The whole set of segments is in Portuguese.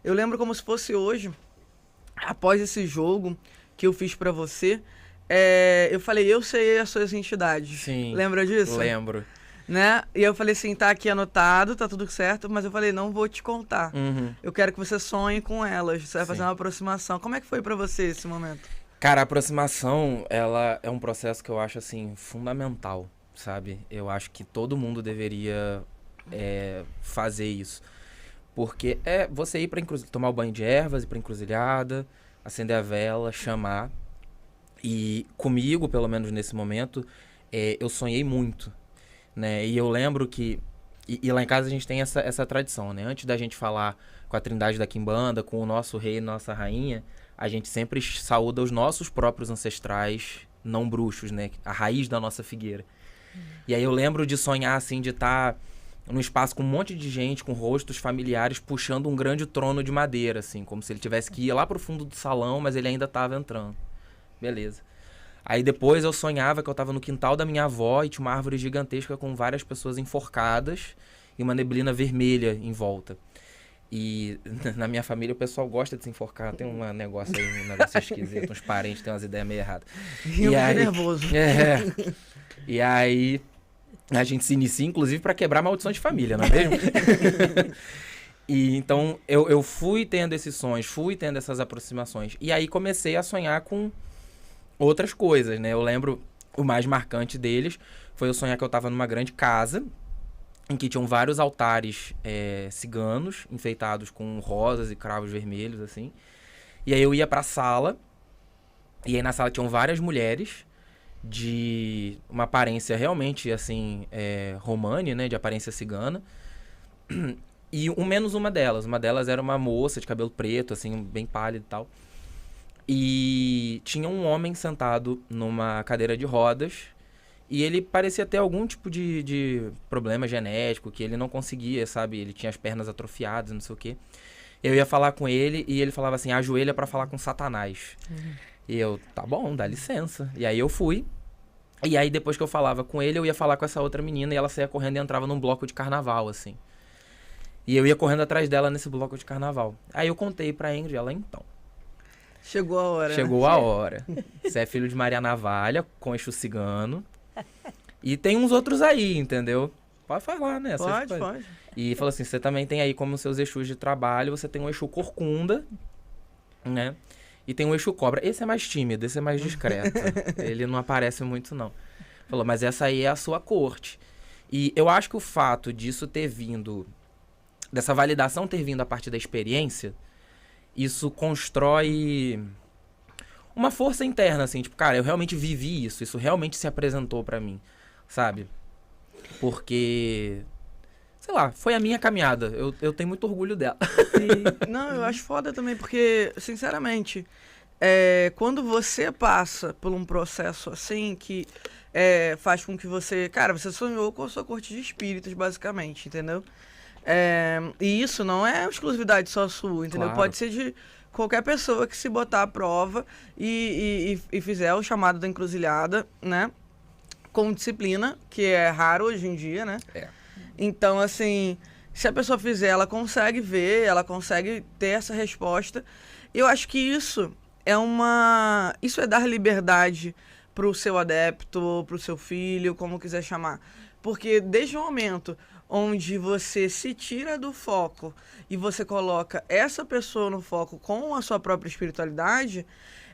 Eu lembro como se fosse hoje, após esse jogo que eu fiz pra você, eu falei, eu sei as suas entidades. Sim. Lembra disso? Lembro. Né? E eu falei assim, tá aqui anotado, tá tudo certo, mas eu falei, não vou te contar. Uhum. Eu quero que você sonhe com elas, você vai fazer Sim. uma aproximação. Como é que foi pra você esse momento? Cara, a aproximação, ela é um processo que eu acho, assim, fundamental, sabe? Eu acho que todo mundo deveria fazer isso. Porque é você ir pra tomar o banho de ervas, ir pra encruzilhada, acender a vela, chamar. E comigo, pelo menos nesse momento, eu sonhei muito, né? E eu lembro que... E lá em casa a gente tem essa tradição, né? Antes da gente falar com a Trindade da Quimbanda, com o nosso rei e nossa rainha, a gente sempre saúda os nossos próprios ancestrais não bruxos, né? A raiz da nossa figueira. E aí eu lembro de sonhar, assim, de estar num espaço com um monte de gente, com rostos familiares, puxando um grande trono de madeira, assim, como se ele tivesse que ir lá pro fundo do salão, mas ele ainda estava entrando. Beleza. Aí depois eu sonhava que eu tava no quintal da minha avó e tinha uma árvore gigantesca com várias pessoas enforcadas e uma neblina vermelha em volta. E na minha família o pessoal gosta de se enforcar. Tem um negócio aí, um negócio esquisito. Uns parentes têm umas ideias meio erradas. E aí, nervoso. E aí a gente se inicia, inclusive, para quebrar maldição de família, não é mesmo? E então eu fui tendo esses sonhos, fui tendo essas aproximações. E aí comecei a sonhar com outras coisas, né? Eu lembro, o mais marcante deles foi eu sonhar que eu tava numa grande casa em que tinham vários altares ciganos, enfeitados com rosas e cravos vermelhos, assim. E aí eu ia pra sala, e aí na sala tinham várias mulheres de uma aparência realmente, assim, romane, né? De aparência cigana. E menos uma delas. Uma delas era uma moça de cabelo preto, assim, bem pálido e tal. E tinha um homem sentado numa cadeira de rodas. E ele parecia ter algum tipo de problema genético, que ele não conseguia, sabe? Ele tinha as pernas atrofiadas, não sei o quê. Eu ia falar com ele e ele falava assim, ajoelha pra falar com Satanás. E eu, tá bom, dá licença. E aí eu fui. E aí depois que eu falava com ele, eu ia falar com essa outra menina e ela saía correndo e entrava num bloco de carnaval, assim. E eu ia correndo atrás dela nesse bloco de carnaval. Aí eu contei pra Ingrid, ela, então... Chegou a hora. Chegou a hora. Você é filho de Maria Navalha, com Exu cigano. E tem uns outros aí, entendeu? Pode falar, né? Pode. E falou assim, você também tem aí como seus Exus de trabalho, você tem um Exu corcunda, né? E tem um Exu cobra. Esse é mais tímido, esse é mais discreto. Ele não aparece muito, não. Falou, mas essa aí é a sua corte. E eu acho que o fato disso ter vindo, dessa validação ter vindo a partir da experiência, isso constrói uma força interna, assim, tipo, cara, eu realmente vivi isso realmente se apresentou pra mim, sabe? Porque, sei lá, foi a minha caminhada, eu tenho muito orgulho dela. Não, eu acho foda também, porque, sinceramente, quando você passa por um processo assim, que faz com que você... Cara, você sonhou com a sua corte de espíritos, basicamente, entendeu? E isso não é exclusividade só sua, entendeu? Claro. Pode ser de qualquer pessoa que se botar à prova e fizer o chamado da encruzilhada, né? Com disciplina, que é raro hoje em dia, né? Então, assim, se a pessoa fizer, ela consegue ver, ela consegue ter essa resposta. Eu acho que isso é dar liberdade pro seu adepto, pro seu filho, como quiser chamar. Porque desde o momento onde você se tira do foco e você coloca essa pessoa no foco com a sua própria espiritualidade,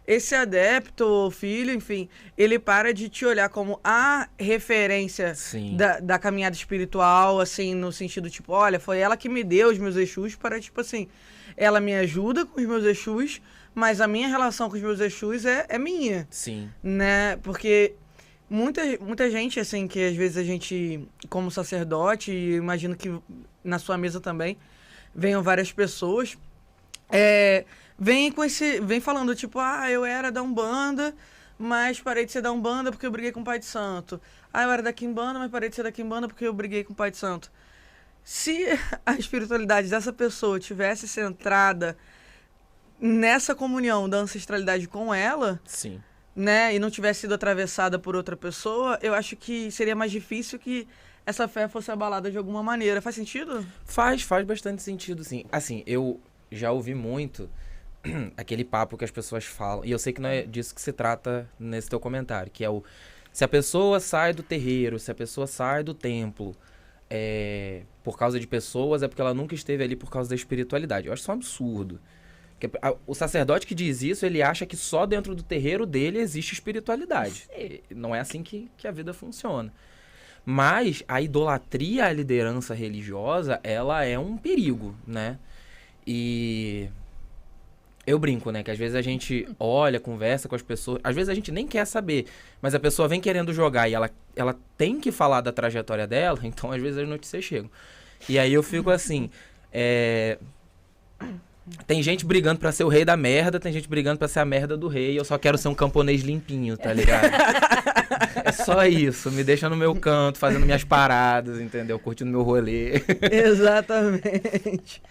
esse adepto ou filho, enfim, ele para de te olhar como a referência da caminhada espiritual, assim, no sentido, tipo, olha, foi ela que me deu os meus Exus, para, tipo assim, ela me ajuda com os meus Exus, mas a minha relação com os meus Exus é minha. Sim. Né? Porque muita gente, assim, que às vezes a gente, como sacerdote, e imagino que na sua mesa também, venham várias pessoas, vem falando, tipo, eu era da Umbanda, mas parei de ser da Umbanda porque eu briguei com o Pai de Santo. Eu era da Quimbanda, mas parei de ser da Quimbanda porque eu briguei com o Pai de Santo. Se a espiritualidade dessa pessoa tivesse centrada nessa comunhão da ancestralidade com ela... Sim. Né, e não tivesse sido atravessada por outra pessoa, eu acho que seria mais difícil que essa fé fosse abalada de alguma maneira. Faz sentido? Faz bastante sentido, sim. Assim, eu já ouvi muito aquele papo que as pessoas falam, e eu sei que não é disso que se trata nesse teu comentário, que é o... Se a pessoa sai do terreiro, se a pessoa sai do templo por causa de pessoas, é porque ela nunca esteve ali por causa da espiritualidade. Eu acho isso um absurdo. O sacerdote que diz isso, ele acha que só dentro do terreiro dele existe espiritualidade. Não é assim que a vida funciona. Mas a idolatria à liderança religiosa, ela é um perigo, né? E eu brinco, né? Que às vezes a gente olha, conversa com as pessoas, às vezes a gente nem quer saber, mas a pessoa vem querendo jogar e ela tem que falar da trajetória dela, então às vezes as notícias chegam. E aí eu fico assim, tem gente brigando pra ser o rei da merda, tem gente brigando pra ser a merda do rei, eu só quero ser um camponês limpinho, tá ligado? É só isso, me deixa no meu canto, fazendo minhas paradas, entendeu? Curtindo meu rolê. Exatamente.